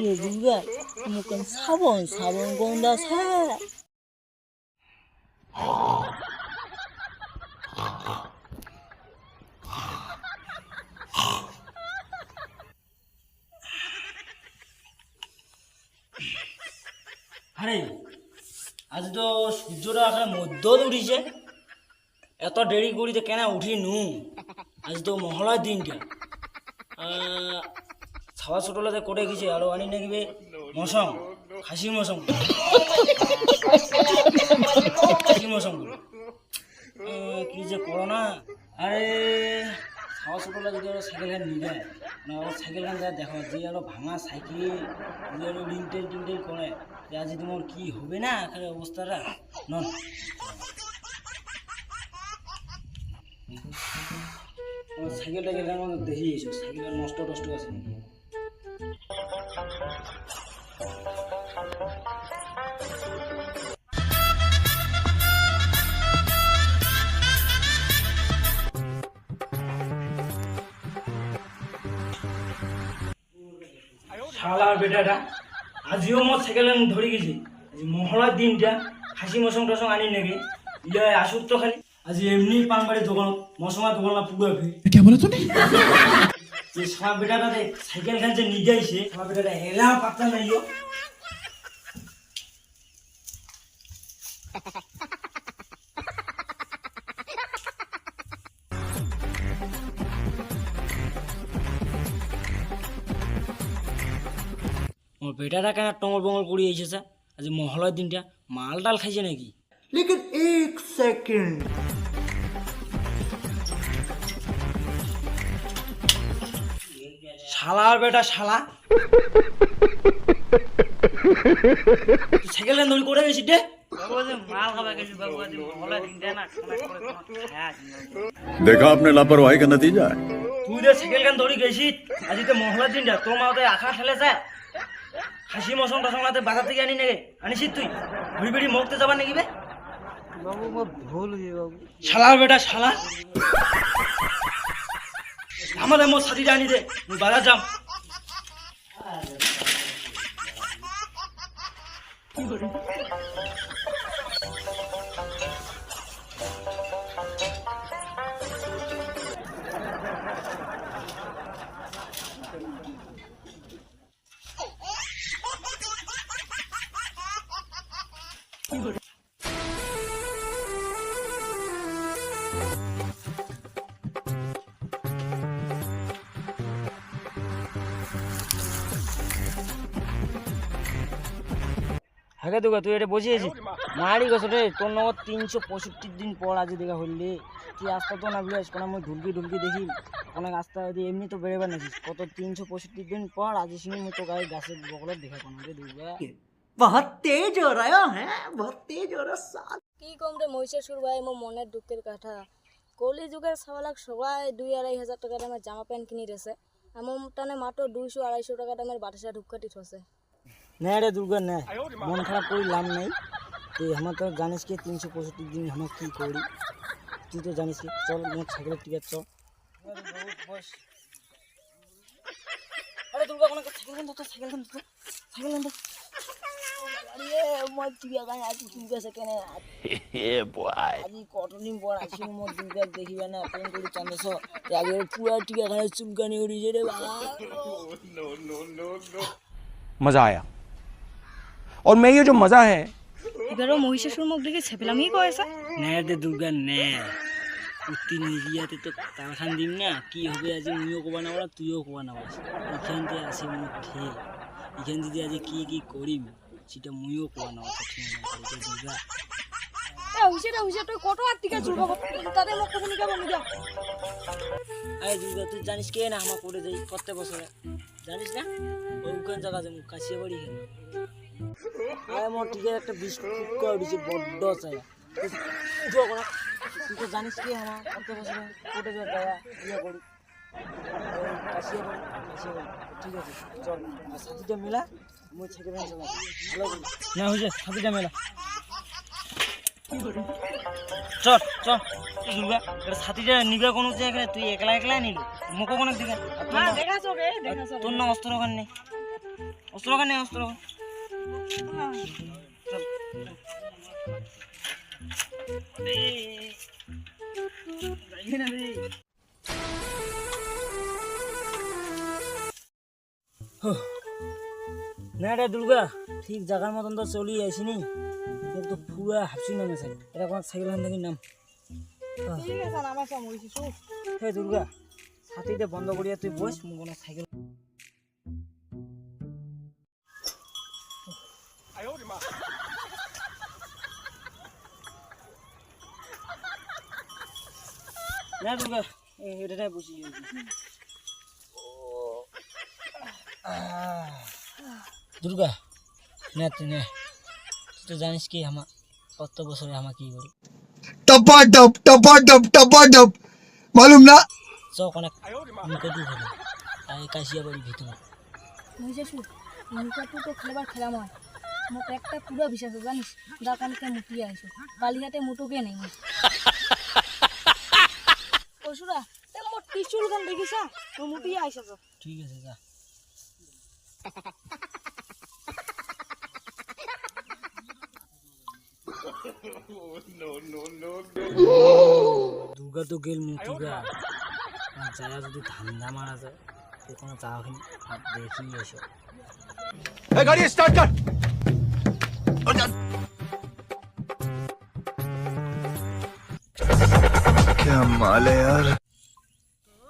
রে দুর্গা মুখন সাবন গন্ধা ছা আরে আজ তো সূর্যটা এখানে মধ্য উঠিছে এত দেরি করিতে কেন উঠি নু আজ তো মহলার দিনটা ছাওয়া ছোটলাতে করে গেছে আরো আনি নাকি মৌসম খাসি মৌসম খাসি মৌসম কি যে করো না আরে ছাওয়া ছোটলা যদি আরো সাইকেল খান নিয়ে যায় না সাইকেল খান যায় দেখো যে আরো ভাঙা সাইকেল যে আরো টিনটেল করে আজ তোমার কি হবে না এখানে অবস্থাটা নন সাইকেলটা গেলে আমার দেখি এসো সাইকেল নষ্ট আছে শালার বেটাটা আজিও মোর সাইকেল ধরে গেছি মহলার দিনটা খাসি মশং টসং আনি নাকি ইয়া আসুক তো খালি আজ এমনি পানবাড়ি দোকান মশমা দোকান পুরো কে বলে তুমি যে শালা বেটাটা সাইকেল খান যে নিয়ে যাইছে শালা বেটাটা এলা পাত্তা নাই মোর বেটাটা কেন টঙ্গল বঙ্গল করে এসেছে আজ মহলার দিনটা মাল ডাল খাইছে নাকি लेकिन एक सेकंड শালার বেটা শালা সাইকেল ধরে করে গেছি রে মাল খাবা গেছি বাবু আজ মহলার দিনটা না देखा आपने लापरवाही का नतीजा है তুই যে সাইকেল গান ধরে গেছি আজ তো মহলার দিনটা তোর মা তো আখা খেলেছে খাসি মশং টসংলাতে বাজার থেকে আনি নাকি আনিস তুই ঘুরি বেড়ি মরতে যাবার নাকি বে বাবু ভুল হয়ে বাবু শালার বেটা শালা আমাদের মোর সাথী আনি দে বাজার যাম হাগে দুগা তুই এটা বসিয়েছি মারি গেছ রে তোর নগদ 365 দিন পর আজ দেখা হইলে তুই আস্তা তো না বিরাজ কোন আমি ঢুলকি দেখি অনেক আস্তা এমনি তো বেড়েবার নাছিস কত 365 দিন পর আজ সিনি মতো গায়ে গাছের বগলে দেখা কোন রে দুগা बहुत तेज हो रहा है बहुत तेज हो रहा साल কি কম রে মহিষাসুর ভাই মো মনের দুঃখের কথা কলি যুগের সবালাক সবাই 2-2.5 টাকা দামের জামা প্যান্ট কিনি রেছে এমন টানে মাত্র 200-250 টাকা দামের বাটাসা ঢুকাটি ঠসে না রে দুর্গা না মন খারাপ করে লাভ নাই তুই আমার তো জানিস কি 365 দিন আমরা কি করি তুই তো জানিস কি চল মোর সাইকেল টিকেট চল আরে দুর্গা কোন সাইকেল আরে মোর টিয়া গায় আজ দুর্গা সেকেন্ড এ বয় আজ কতদিন পর আসি মোর দুর্গা দেখিবা না প্রেম করে চান্দেছ আগে পুরা টিয়া গায় চুলকানি উড়িছে রে বাবা मजा आया और मैं ये जो मजा है এবারও মহিষাসুর মুখ দেখে ছেপেলামি কয়েছে না রে দুর্গা নে উত্তি নিরিয়াতে তো কারখান দিন না কি হবে আজ মুইও কোবা না বলা তুইও কোবা না বলিস এখান থেকে আসি মুখে এখান যদি আজ কি করিম সেটা মুইও কোবা না বলা ঠিক না দুর্গা হুইসে তুই কত আর টিকা চুলবা তাদের মুখ শুনি কেমন যা আরে দুর্গা তুই জানিস কে না আমার করে দেই প্রত্যেক বছরে জানিস না ওখান জায়গা যে মুখ কাশিয়ে বাড়ি খেলে আরে মোর টিকের একটা বিস্কুট করে দিছে বড্ড চাই তুই তো জানিস কি আমার প্রত্যেক বছরে কোটে যা গায়া ইয়ে করি কাশিয়ে বাড়ি ঠিক আছে চল আর সাথীটা মেলা মুই ছেকে চলা ভালো করি না হয়েছে সাথীটা মেলা চল চল দুর্গা এটা সাথীটা নিবে কোন জায়গায় তুই একলা একলা নিল মুখো কোন দিকে তোর না অস্ত্র ওখানে নেই অস্ত্র ওখানে নেই অস্ত্র চল না রে দুর্গা ঠিক জায়গার মতন তো চলি আসিনি তো পুরা হাসি নামেছে এটা কোন সাইকেল থেকে নাম হে দুর্গা ছাতিতে বন্ধ করিয়া তুই বস মু কোন সাইকেল না দুর্গা এটাই বসি দুর্গা না তুই না তুই তো জানিস কি আমার কত বছরে আমার কি করি टपाटप मालूम ना চক অনেক মুখে দু হলো তাই কাশিয়া বাড়ি ভিতরে মহিষাসুর মুখাটু তো খেলবার খেলাম হয় মোট একটা পুরো বিশ্বাস জানিস দাকানকে মুটিয়ে আইসো কালিহাতে মুটুকে নেই পশুরা তে মোট পিছুল গান দেখিস ও মুটিয়ে আইসো ঠিক আছে যা দুর্গা তো গেল মুটিগা যারা যদি ধান্দা মারা যায় তো কোনো চাওয়াখিনি আর দেখি এসো गाड़ी स्टार्ट कर क्या माल है यार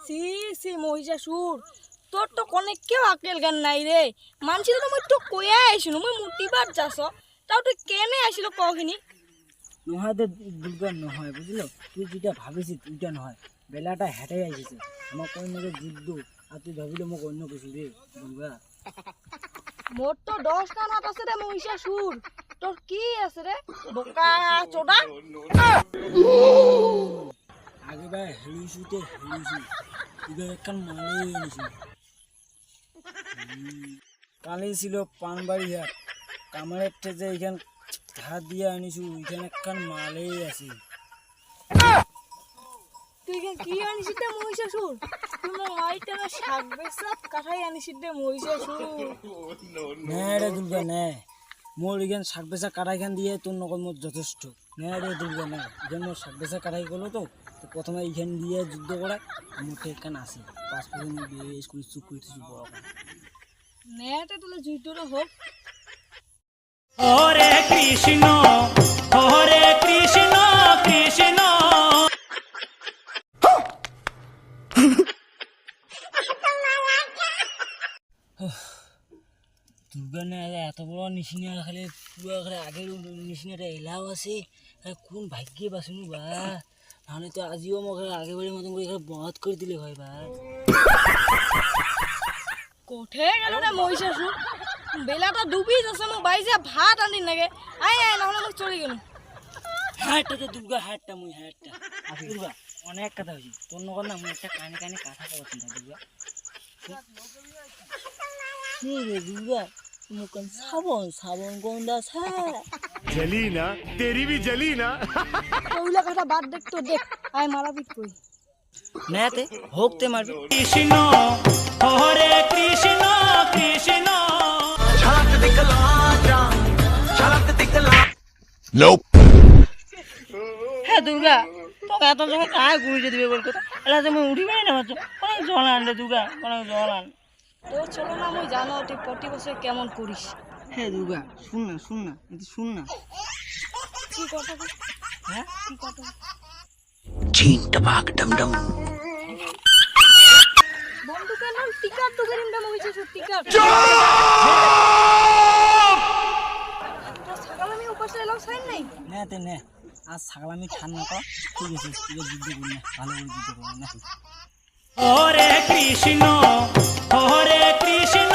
সি সি মহিষাসুর তোর তো অনেক কেউ আকেল গান নাই রে মানছি তো মই তো কয়া আইছিলো মই মুটিবার যাস তাও তুই কেনে আসিল কখিনি নহয় তো দুর্গা নহয় বুঝলো তুই যেটা ভাবিছিস ওইটা নহয় বেলাটা হেঁটে আসিছে আমার কোন মধ্যে যুদ্ধ আর তুই ভাবিলে মোক অন্য কিছু রে দুর্গা মোর তো 10 টা নাট আছে রে মহিষাসুর তোর কি আছে রে বোকা চোদা আগে ভাই হেলিছুতে হেলিছু এবার একখান মালে এনেছি কালি ছিল পানবাড়ি হাট কামারের ঠেজে এইখান হাত দিয়ে আনিছু ওইখানে একখান মালেই আছে তুই কি আনিছিস রে মহিষাসুর তুই মো মাইতে না শাক বেসাত কাঠাই আনিছিস রে মহিষাসুর নে রে দুর্গা নে মোর এখান শাক বেচা কাটাইখান দিয়ে তোর নকল মোর যথেষ্ট নে রে দুর্গা নে এখান মোর শাক বেচা কাটাই করলো তো প্রথমে এইখান দিয়ে যুদ্ধ করা মোট এখান আসে 5 পর্যন্ত বেশ করে চুপ করতেছি বড় নেটে তুলে যুদ্ধটা হোক হরে কৃষ্ণ কৃষ্ণ দুর্গা না এত বড় নিশিনা খালি পুরো খালি আগের নিশিনাটা এলাও আছে কোন ভাগ্যে বাসনু বা নাহলে তো আজিও মোক আগে বাড়ির মতন করে বধ করে দিলে হয় বা কোঠে গেল রে মহিষাসুর বেলাটা ডুবি যাচ্ছে মো বাইজা ভাত আনি নাগে আয় আয় নাহলে মোক চলে গেল হাটটা তো দুর্গা হাটটা মুই হাটটা দুর্গা অনেক কথা হয়েছে তোর নগর না মুই একটা কানে কানে কথা কব চিন্তা দুর্গা কি রে দুর্গা মুকন সাবন গন্ধা ছা जली ना तेरी भी जली ना ওইলা কথা বাদ দেখ তো দেখ আয় মারাপিট কই নেতে হোকতে মারবে কৃষ্ণ হরে কৃষ্ণ কৃষ্ণ Nope. হ্যাঁ দুর্গা তোকে এত সময় কায় ঘুরে দিবে বল কথা এলা তুমি উঠিবে না মাত্র অনেক জল আন রে দুর্গা অনেক জল আন তোর ছোট না মই জানো তুই প্রতি বছর কেমন করিস হ্যাঁ দুর্গা শুন না এটি শুন না কি কথা কই? হ্যাঁ কি কথা चीन टपाक डम डम বন্ধুকের নাম টিকার তো করিম দাম হইছে টিকার তো সকালে আমি উপাসে এলাম সাইন নাই নেতে নে আজ ছাগল আমি ঠান্ডা কর ঠিক আছে তুই যুদ্ধ করি না ভালো করে যুদ্ধ করি না হরে কৃষ্ণ কৃষ্ণ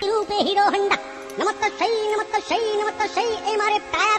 रूपे हीरो हंडा नमस्ते सही नमस्ते सही नमस्ते सही ए मारे पैर